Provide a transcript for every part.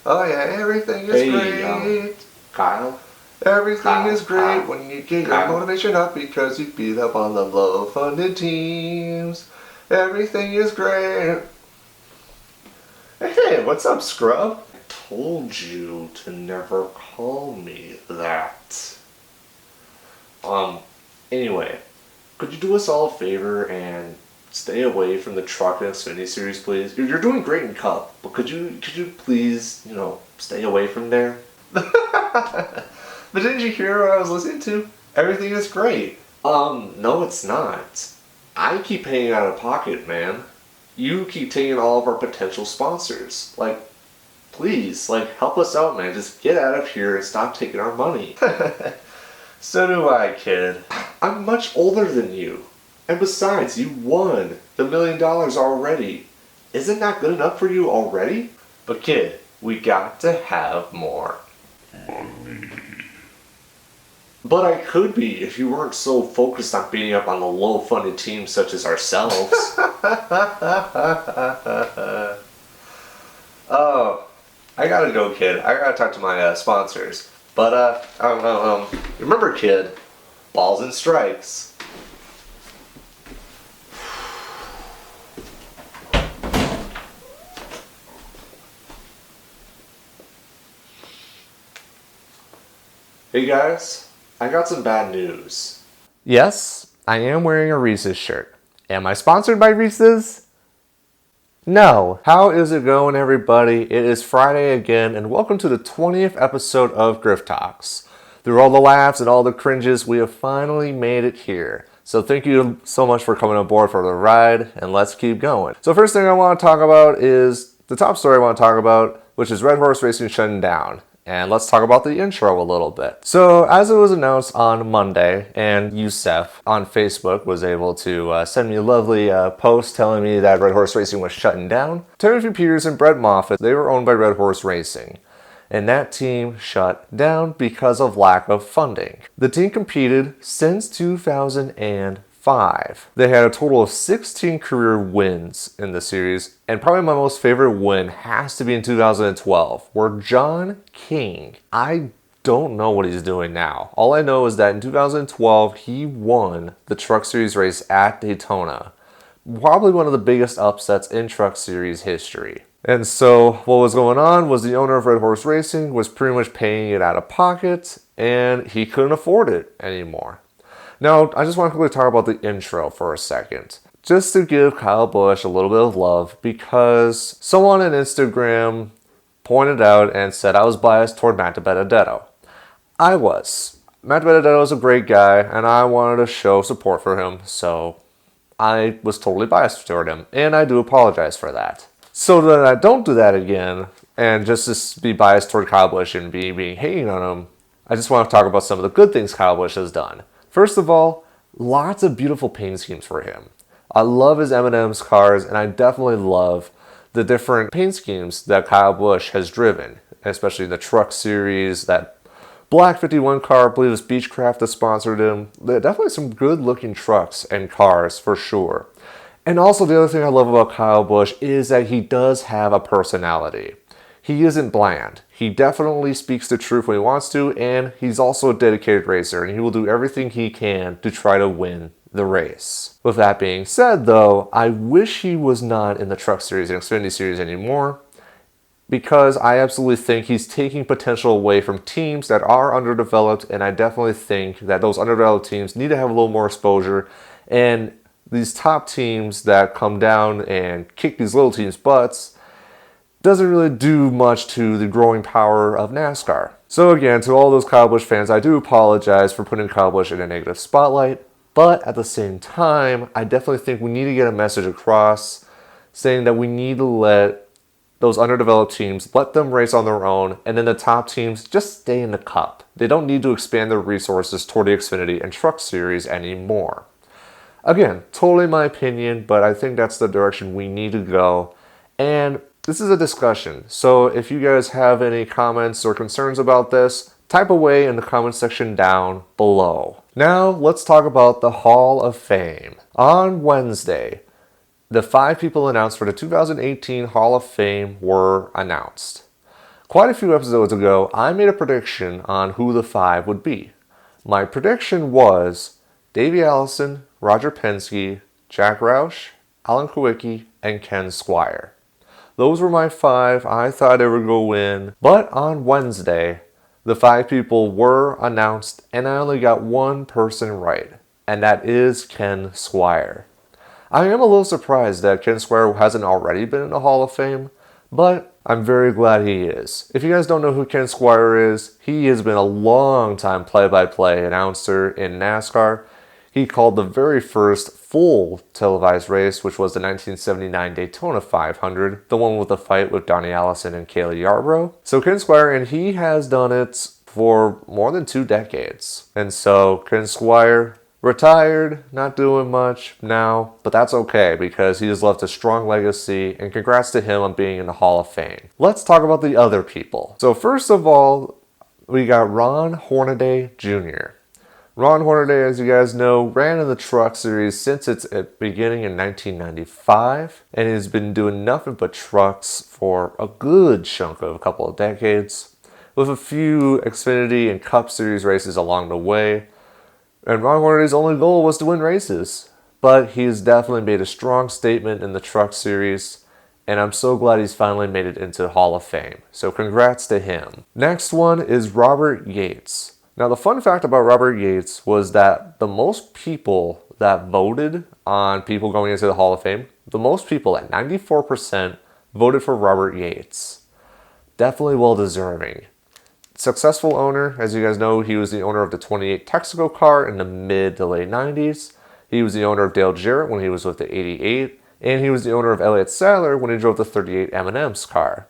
Oh yeah, everything is great. Kyle? Everything is great when you get your Kyle. motivation up because you beat up on the low-funded teams. Everything is great. Hey, what's up, scrub? I told you to never call me that. Anyway, could you do us all a favor and stay away from the truck and Xfinity series, please? You're doing great in Cup, but could you please, stay away from there? But didn't you hear what I was listening to? Everything is great. No, it's not. I keep paying out of pocket, man. You keep taking all of our potential sponsors. Please, help us out, man. Just get out of here and stop taking our money. So do I, kid. I'm much older than you. And besides, you won the $1 million already. Isn't that good enough for you already? But kid, we got to have more. But I could be if you weren't so focused on beating up on the low-funded teams such as ourselves. Oh, I gotta go, kid. I gotta talk to my sponsors. But, remember, kid, balls and strikes. Hey guys, I got some bad news. Yes, I am wearing a Reese's shirt. Am I sponsored by Reese's? No. How is it going, everybody? It is Friday again, and welcome to the 20th episode of Grifftalks. Through all the laughs and all the cringes, we have finally made it here. So thank you so much for coming aboard for the ride, and let's keep going. So first thing I want to talk about is the top story I want to talk about, which is Red Horse Racing shutting down. And let's talk about the intro a little bit. So as it was announced on Monday, and Youssef on Facebook was able to send me a lovely post telling me that Red Horse Racing was shutting down. Timothy Peters and Brett Moffitt, they were owned by Red Horse Racing. And that team shut down because of lack of funding. The team competed since 2005. They had a total of 16 career wins in the series, and probably my most favorite win has to be in 2012, where John King, I don't know what he's doing now. All I know is that in 2012, he won the Truck Series race at Daytona. Probably one of the biggest upsets in Truck Series history. And so what was going on was the owner of Red Horse Racing was pretty much paying it out of pocket, and he couldn't afford it anymore. Now, I just want to quickly talk about the intro for a second. Just to give Kyle Busch a little bit of love, because someone on Instagram pointed out and said I was biased toward Matt Benedetto. I was. Matt Benedetto is a great guy, and I wanted to show support for him, so I was totally biased toward him, and I do apologize for that. So that I don't do that again, and just to be biased toward Kyle Busch and being hating on him, I just want to talk about some of the good things Kyle Busch has done. First of all, lots of beautiful paint schemes for him. I love his M&M's cars, and I definitely love the different paint schemes that Kyle Busch has driven, especially the Truck Series, that Black 51 car, I believe it's Beechcraft that sponsored him. Definitely some good-looking trucks and cars, for sure. And also the other thing I love about Kyle Busch is that he does have a personality. He isn't bland. He definitely speaks the truth when he wants to, and he's also a dedicated racer, and he will do everything he can to try to win the race. With that being said, though, I wish he was not in the Truck Series and Xfinity Series anymore, because I absolutely think he's taking potential away from teams that are underdeveloped, and I definitely think that those underdeveloped teams need to have a little more exposure, and these top teams that come down and kick these little teams' butts doesn't really do much to the growing power of NASCAR. So again, to all those Kyle Busch fans, I do apologize for putting Kyle Busch in a negative spotlight, but at the same time, I definitely think we need to get a message across saying that we need to let those underdeveloped teams, let them race on their own, and then the top teams just stay in the cup. They don't need to expand their resources toward the Xfinity and Truck Series anymore. Again, totally my opinion, but I think that's the direction we need to go. And this is a discussion, so if you guys have any comments or concerns about this, type away in the comment section down below. Now, let's talk about the Hall of Fame. On Wednesday, the 5 people announced for the 2018 Hall of Fame were announced. Quite a few episodes ago, I made a prediction on who the 5 would be. My prediction was Davey Allison, Roger Penske, Jack Roush, Alan Kulwicki, and Ken Squire. Those were my 5. I thought they would go win. But on Wednesday, the 5 people were announced, and I only got one person right, and that is Ken Squire. I am a little surprised that Ken Squire hasn't already been in the Hall of Fame, but I'm very glad he is. If you guys don't know who Ken Squire is, he has been a long time play-by-play announcer in NASCAR. He called the very first full televised race, which was the 1979 Daytona 500, the one with the fight with Donnie Allison and Kaylee Yarbrough. So Ken Squire, and he has done it for more than 2 decades. And so Ken Squire, retired, not doing much now, but that's okay because he has left a strong legacy, and congrats to him on being in the Hall of Fame. Let's talk about the other people. So first of all, we got Ron Hornaday Jr. Ron Hornaday, as you guys know, ran in the Truck Series since its beginning in 1995, and he's been doing nothing but trucks for a good chunk of a couple of decades, with a few Xfinity and Cup Series races along the way. And Ron Hornaday's only goal was to win races. But he's definitely made a strong statement in the Truck Series, and I'm so glad he's finally made it into the Hall of Fame. So congrats to him. Next one is Robert Yates. Now the fun fact about Robert Yates was that the most people that voted on people going into the Hall of Fame, the most people at 94% voted for Robert Yates. Definitely well deserving. Successful owner, as you guys know, he was the owner of the 28 Texaco car in the mid to late 90s. He was the owner of Dale Jarrett when he was with the 88, and he was the owner of Elliott Sadler when he drove the 38 M&M's car.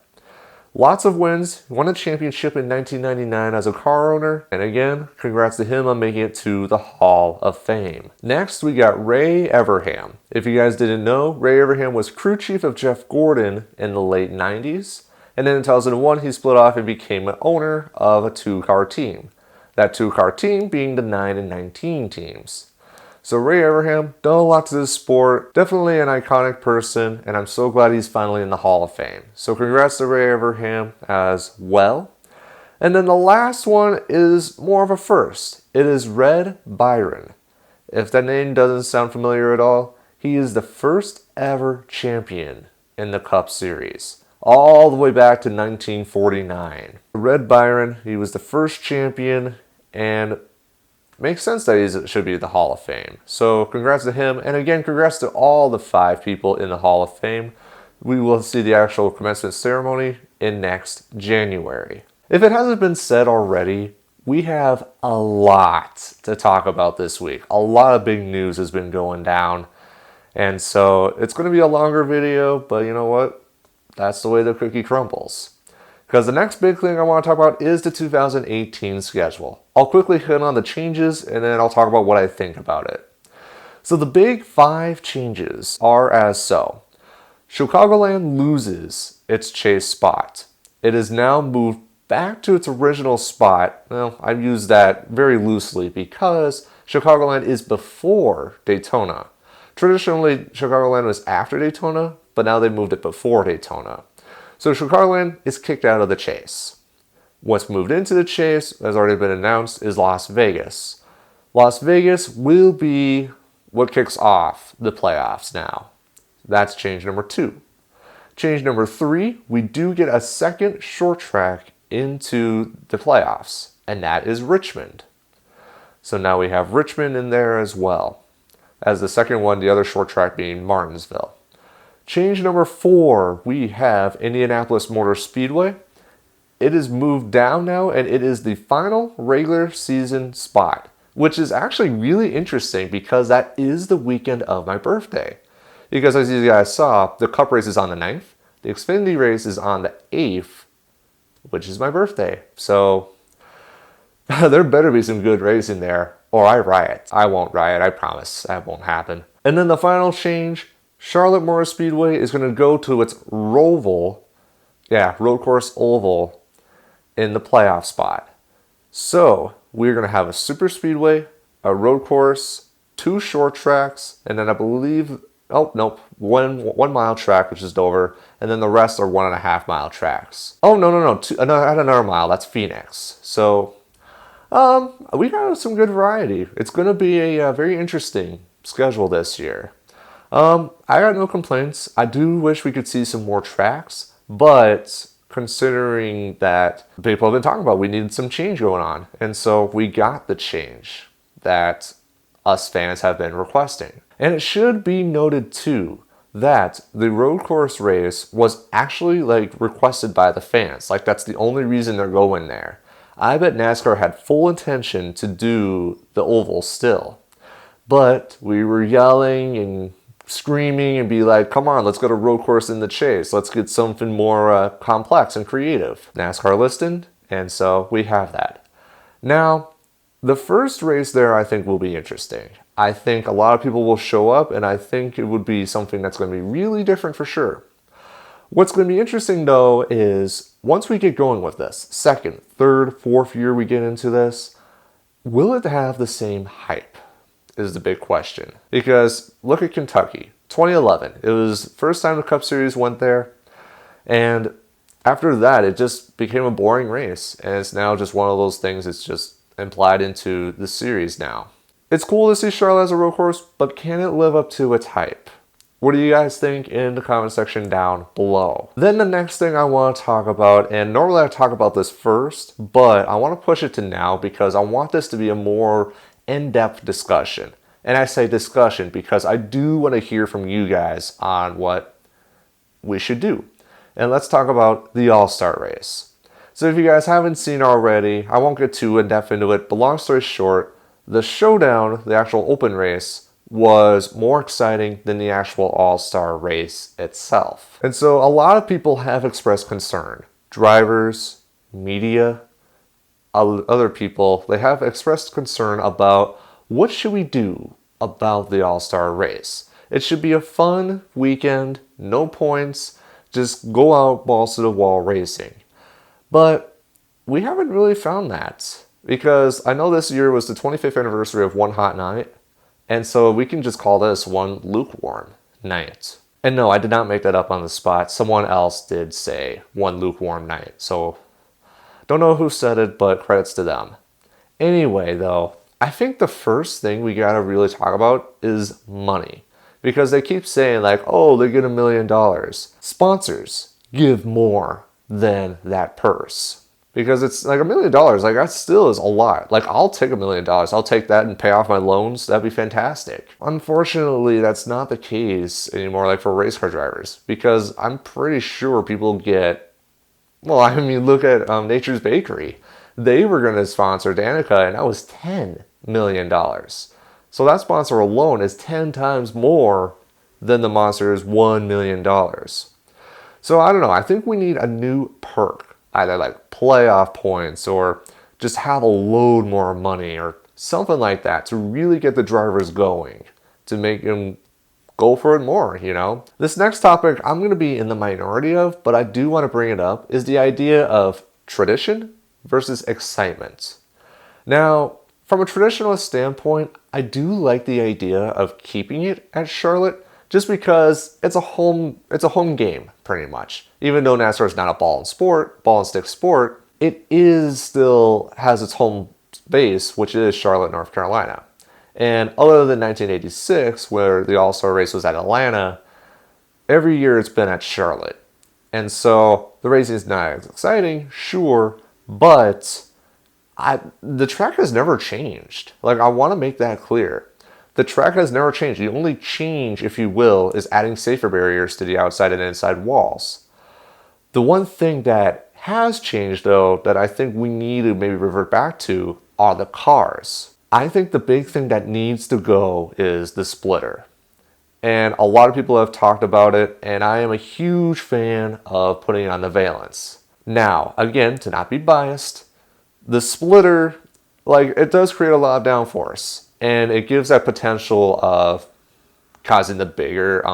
Lots of wins, won a championship in 1999 as a car owner, and again, congrats to him on making it to the Hall of Fame. Next, we got Ray Everham. If you guys didn't know, Ray Everham was crew chief of Jeff Gordon in the late 90s. And then in 2001, he split off and became an owner of a 2-car team. That 2-car team being the 9 and 19 teams. So Ray Everham, done a lot to this sport. Definitely an iconic person, and I'm so glad he's finally in the Hall of Fame. So congrats to Ray Everham as well. And then the last one is more of a first. It is Red Byron. If that name doesn't sound familiar at all, he is the first ever champion in the Cup Series, all the way back to 1949. Red Byron, he was the first champion, and makes sense that he should be the Hall of Fame. So congrats to him, and again, congrats to all the 5 people in the Hall of Fame. We will see the actual commencement ceremony in next January. If it hasn't been said already, we have a lot to talk about this week. A lot of big news has been going down, and so it's going to be a longer video, but you know what? That's the way the cookie crumbles. Because the next big thing I want to talk about is the 2018 schedule. I'll quickly hit on the changes, and then I'll talk about what I think about it. So the big 5 changes are as so. Chicagoland loses its chase spot. It is now moved back to its original spot. Well, I use that very loosely because Chicagoland is before Daytona. Traditionally, Chicagoland was after Daytona, but now they moved it before Daytona. So Chicagoland is kicked out of the chase. What's moved into the chase, has already been announced, is Las Vegas. Las Vegas will be what kicks off the playoffs now. That's change number 2. Change number 3, we do get a second short track into the playoffs, and that is Richmond. So now we have Richmond in there as well. As the second one, the other short track being Martinsville. Change number 4, we have Indianapolis Motor Speedway. It is moved down now, and it is the final regular season spot, which is actually really interesting because that is the weekend of my birthday. Because as you guys saw, the Cup race is on the 9th, the Xfinity race is on the 8th, which is my birthday. So there better be some good racing there, or I riot. I won't riot, I promise. That won't happen. And then the final change, Charlotte Motor Speedway is going to go to its Roval, road course oval in the playoff spot. So we're going to have a super speedway, a road course, 2 short tracks, and then I believe Oh, nope. 1 mile track, which is Dover, and then the rest are 1.5 mile tracks. Oh, no. Add another mile. That's Phoenix. So, we got some good variety. It's going to be a very interesting schedule this year. I got no complaints. I do wish we could see some more tracks, but considering that people have been talking about, we needed some change going on. And so we got the change that us fans have been requesting. And it should be noted too that the road course race was actually requested by the fans. That's the only reason they're going there. I bet NASCAR had full intention to do the oval still. But we were yelling and screaming and be like, come on, let's go to road course in the chase. Let's get something more complex and creative. NASCAR listened, and so we have that. Now, the first race there I think will be interesting. I think a lot of people will show up, and I think it would be something that's going to be really different for sure. What's going to be interesting though is once we get going with this, second, third, fourth year we get into this, will it have the same hype? Is the big question. Because look at Kentucky, 2011. It was the first time the Cup Series went there. And after that, it just became a boring race. And it's now just one of those things that's just implied into the series now. It's cool to see Charlotte as a road course, but can it live up to its hype? What do you guys think in the comment section down below? Then the next thing I want to talk about, and normally I talk about this first, but I want to push it to now because I want this to be a more in-depth discussion. And I say discussion because I do want to hear from you guys on what we should do. And let's talk about the All-Star race. So if you guys haven't seen already, I won't get too in-depth into it, but long story short, the showdown, the actual open race, was more exciting than the actual All-Star race itself. And so a lot of people have expressed concern. Drivers, media, other people, they have expressed concern about what should we do about the All-Star race. It should be a fun weekend, no points, just go out balls to the wall racing. But we haven't really found that because I know this year was the 25th anniversary of One Hot Night, and so we can just call this one lukewarm night. And no, I did not make that up on the spot. Someone else did say one lukewarm night. So don't know who said it, but credits to them. Anyway, though, I think the first thing we gotta really talk about is money. Because they keep saying oh, they get $1 million. Sponsors give more than that purse. Because it's $1 million, that still is a lot. I'll take $1 million. I'll take that and pay off my loans. That'd be fantastic. Unfortunately, that's not the case anymore, for race car drivers. Because I'm pretty sure people get, look at Nature's Bakery. They were going to sponsor Danica, and that was $10 million. So that sponsor alone is 10 times more than the Monster's $1 million. So I don't know. I think we need a new perk. Either playoff points or just have a load more money or something like that to really get the drivers going, to make them go for it more, This next topic I'm going to be in the minority of, but I do want to bring it up, is the idea of tradition versus excitement. Now, from a traditionalist standpoint, I do like the idea of keeping it at Charlotte just because it's a home game, pretty much. Even though NASCAR is not a ball and stick sport, it is still has its home base, which is Charlotte, North Carolina. And other than 1986, where the All-Star race was at Atlanta, every year it's been at Charlotte. And so the racing is not as exciting, sure, but the track has never changed. I want to make that clear. The track has never changed. The only change, if you will, is adding safer barriers to the outside and inside walls. The one thing that has changed, though, that I think we need to maybe revert back to are the cars. I think the big thing that needs to go is the splitter. And a lot of people have talked about it, and I am a huge fan of putting on the valence. Now, again, to not be biased, the splitter, it does create a lot of downforce. And it gives that potential of causing the bigger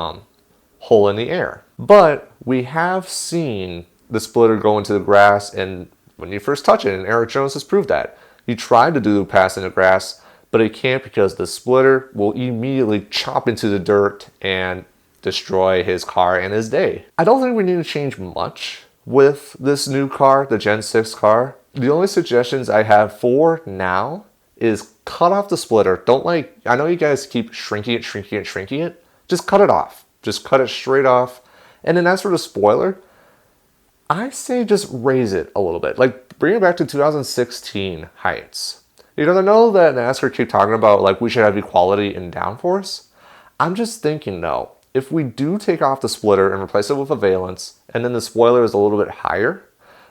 hole in the air. But we have seen the splitter go into the grass, and when you first touch it, and Eric Jones has proved that. He tried to do the pass in the grass, but he can't because the splitter will immediately chop into the dirt and destroy his car and his day. I don't think we need to change much with this new car, the Gen 6 car. The only suggestions I have for now is cut off the splitter. Don't I know you guys keep shrinking it. Just cut it off. Just cut it straight off. And then as for the spoiler, I say just raise it a little bit. Like bring it back to 2016 heights. Because I know that NASCAR keep talking about like we should have equality in downforce. I'm just thinking though, if we do take off the splitter and replace it with a valence, and then the spoiler is a little bit higher,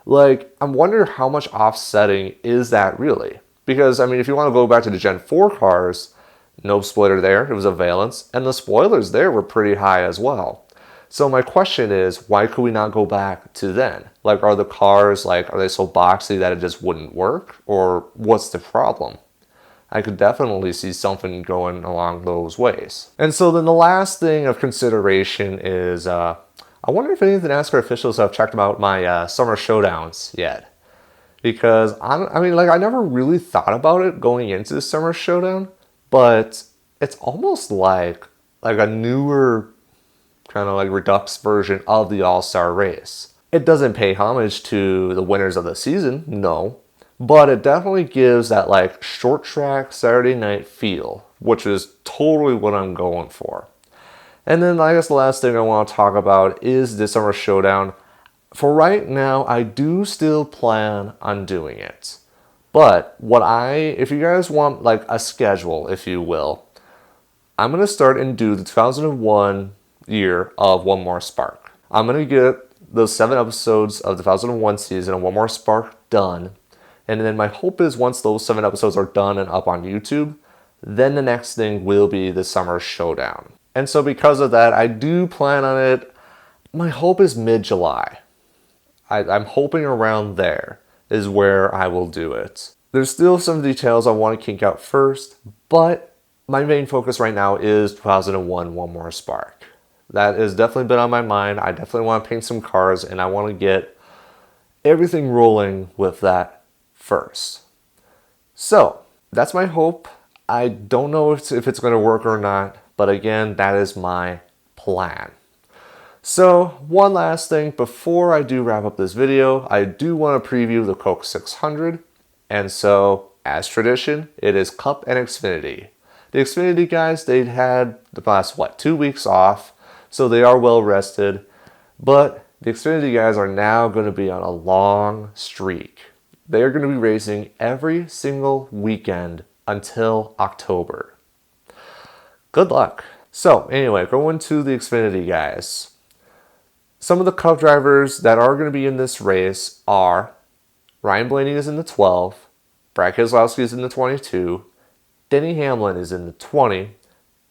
like I'm wondering how much offsetting is that really? Because I mean, if you want to go back to the Gen 4 cars, no splitter there, it was a valence, and the spoilers there were pretty high as well. So my question is, why could we not go back to then? Like, are the cars, like, are they so boxy that it just wouldn't work? Or what's the problem? I could definitely see something going along those ways. And so then the last thing of consideration is, I wonder if any of the NASCAR officials have checked out my summer showdowns yet. Because, I mean, like, I never really thought about it going into the summer showdown, but it's almost like a newer kind of like Redux version of the All-Star race. It doesn't pay homage to the winners of the season, no, but it definitely gives that like short track Saturday night feel, which is totally what I'm going for. And then I guess the last thing I want to talk about is this summer showdown. For right now, I do still plan on doing it. But if you guys want like a schedule, if you will, I'm going to start and do the 2001 year of One More Spark. I'm going to get those 7 episodes of the 2001 season of One More Spark done. And then my hope is once those 7 episodes are done and up on YouTube, then the next thing will be the summer showdown. And so because of that, I do plan on it. My hope is mid-July. I'm hoping around there is where I will do it. There's still some details I want to kink out first, but my main focus right now is 2001 One More Spark. That has definitely been on my mind. I definitely want to paint some cars and I want to get everything rolling with that first. So that's my hope. I don't know if it's going to work or not, but again, that is my plan. So one last thing before I do wrap up this video, I do want to preview the Coke 600. And so as tradition, it is Cup and Xfinity. The Xfinity guys, they'd had the past, 2 weeks off. So they are well rested, but the Xfinity guys are now going to be on a long streak. They are going to be racing every single weekend until October. Good luck. So anyway, going to the Xfinity guys. Some of the Cup drivers that are going to be in this race are Ryan Blaney is in the 12, Brad Keselowski is in the 22, Denny Hamlin is in the 20,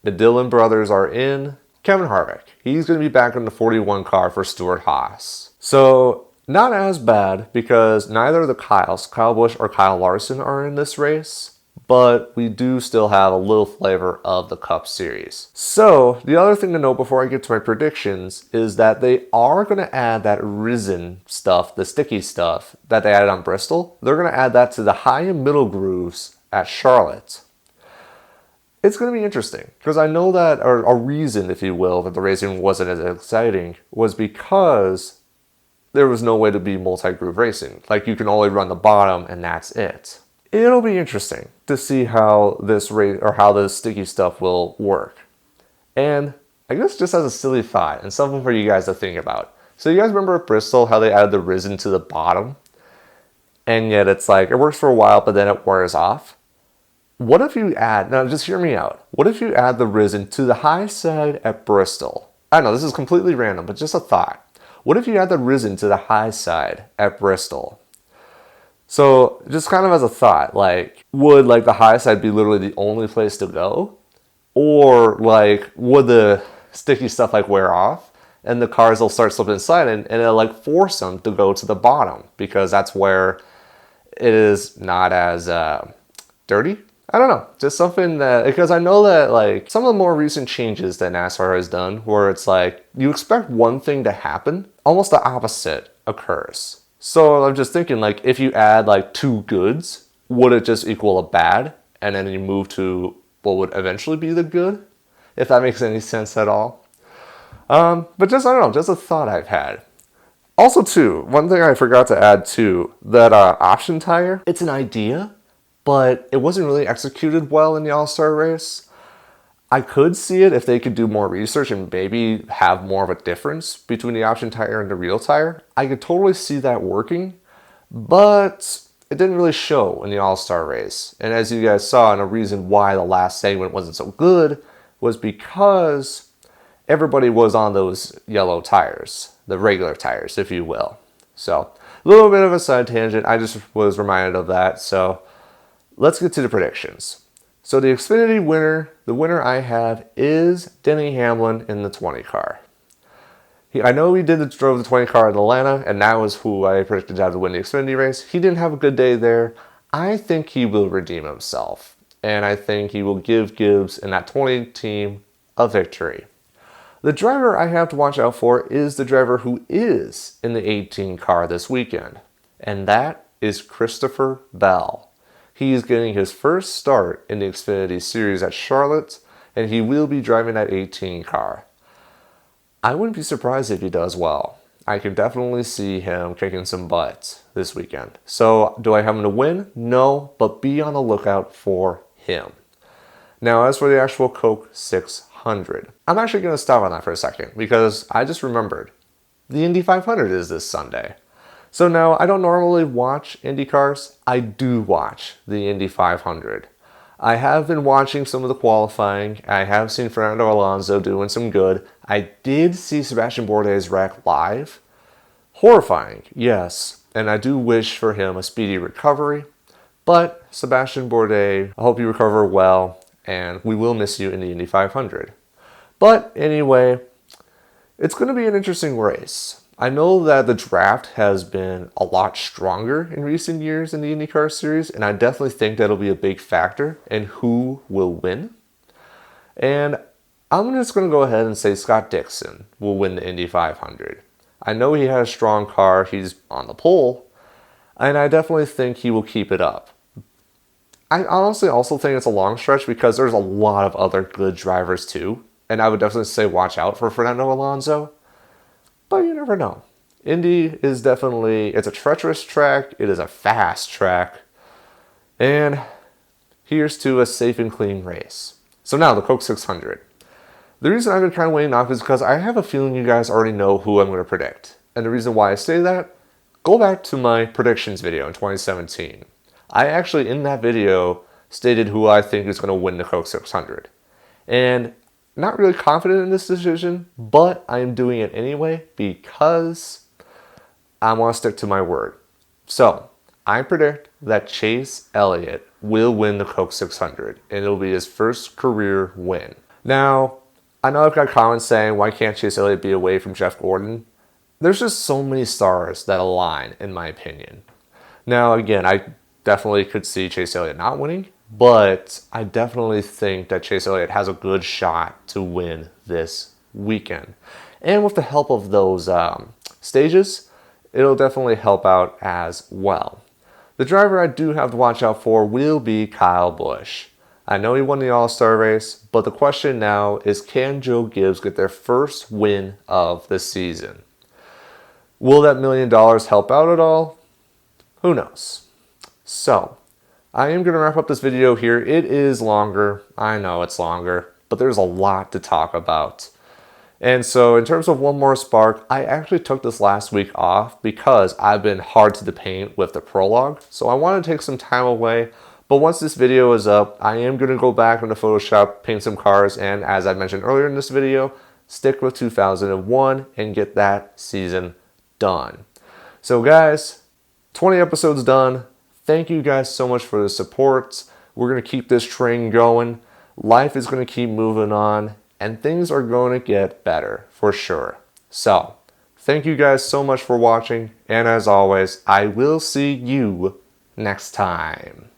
the Dillon brothers are in, Kevin Harvick, he's going to be back in the 41 car for Stewart Haas. So not as bad because neither of the Kyles, Kyle Busch or Kyle Larson, are in this race, but we do still have a little flavor of the Cup Series. So the other thing to note before I get to my predictions is that they are going to add that resin stuff, the sticky stuff that they added on Bristol. They're going to add that to the high and middle grooves at Charlotte. It's going to be interesting because I know that a reason, if you will, that the racing wasn't as exciting was because there was no way to be multi-groove racing. Like you can only run the bottom and that's it. It'll be interesting to see how this race or how this sticky stuff will work. And I guess just as a silly thought and something for you guys to think about. So you guys remember at Bristol how they added the resin to the bottom? And yet it's like it works for a while but then it wears off. What if you add, now just hear me out. What if you add the resin to the high side at Bristol? I know this is completely random, but just a thought. What if you add the resin to the high side at Bristol? So just kind of as a thought, like would like the high side be literally the only place to go? Or like would the sticky stuff like wear off and the cars will start slipping inside and it'll like force them to go to the bottom because that's where it is not as dirty? I don't know, just something that, because I know that like some of the more recent changes that NASCAR has done where it's like you expect one thing to happen, almost the opposite occurs. So I'm just thinking like if you add like 2 goods, would it just equal a bad? and then you move to what would eventually be the good, if that makes any sense at all. But just, I don't know, just a thought I've had. Also, too, one thing I forgot to add, too, that option tire, it's an idea, but it wasn't really executed well in the All-Star race. I could see it if they could do more research and maybe have more of a difference between the option tire and the real tire. I could totally see that working, but it didn't really show in the All-Star race. And as you guys saw, and a reason why the last segment wasn't so good was because everybody was on those yellow tires, the regular tires, if you will. So, a little bit of a side tangent. I just was reminded of that. So, let's get to the predictions. So, the Xfinity winner, the winner I have is Denny Hamlin in the 20 car. I know he drove the 20 car in Atlanta, and that was who I predicted to have to win the Xfinity race. He didn't have a good day there. I think he will redeem himself, and I think he will give Gibbs and that 20 team a victory. The driver I have to watch out for is the driver who is in the 18 car this weekend, and that is Christopher Bell. He is getting his first start in the Xfinity Series at Charlotte, and he will be driving that 18 car. I wouldn't be surprised if he does well. I can definitely see him kicking some butt this weekend. So, do I have him to win? No, but be on the lookout for him. Now, as for the actual Coke 600, I'm actually going to stop on that for a second because I just remembered the Indy 500 is this Sunday. So now, I don't normally watch Indy cars. I do watch the Indy 500. I have been watching some of the qualifying. I have seen Fernando Alonso doing some good. I did see Sebastian Bourdais wreck live. Horrifying, yes. And I do wish for him a speedy recovery. But Sebastian Bourdais, I hope you recover well. And we will miss you in the Indy 500. But anyway, it's going to be an interesting race. I know that the draft has been a lot stronger in recent years in the IndyCar series, and I definitely think that'll be a big factor in who will win. And I'm just going to go ahead and say Scott Dixon will win the Indy 500. I know he has a strong car, he's on the pole, and I definitely think he will keep it up. I honestly also think it's a long stretch because there's a lot of other good drivers too, and I would definitely say watch out for Fernando Alonso. But you never know. Indy is definitely, it's a treacherous track. It is a fast track. And here's to a safe and clean race. So now the Coke 600. The reason I've been kind of waiting off is because I have a feeling you guys already know who I'm going to predict. And the reason why I say that, go back to my predictions video in 2017. I actually, in that video, stated who I think is going to win the Coke 600. And not really confident in this decision, but I am doing it anyway because I want to stick to my word. So, I predict that Chase Elliott will win the Coke 600, and it'll be his first career win. Now, I know I've got comments saying, why can't Chase Elliott be away from Jeff Gordon? There's just so many stars that align, in my opinion. Now, again, I definitely could see Chase Elliott not winning, but I definitely think that Chase Elliott has a good shot to win this weekend. And with the help of those stages, it'll definitely help out as well. The driver I do have to watch out for will be Kyle Busch. I know he won the All-Star race, but the question now is, can Joe Gibbs get their first win of the season? Will that $1 million help out at all? Who knows? So, I am going to wrap up this video here. It is longer. I know it's longer, but there's a lot to talk about. And so in terms of one more spark, I actually took this last week off because I've been hard to the paint with the prologue. So I want to take some time away. But once this video is up, I am going to go back into Photoshop, paint some cars, and as I mentioned earlier in this video, stick with 2001 and get that season done. So guys, 20 episodes done. Thank you guys so much for the support. We're going to keep this train going. Life is going to keep moving on, and things are going to get better for sure. So, thank you guys so much for watching, and as always, I will see you next time.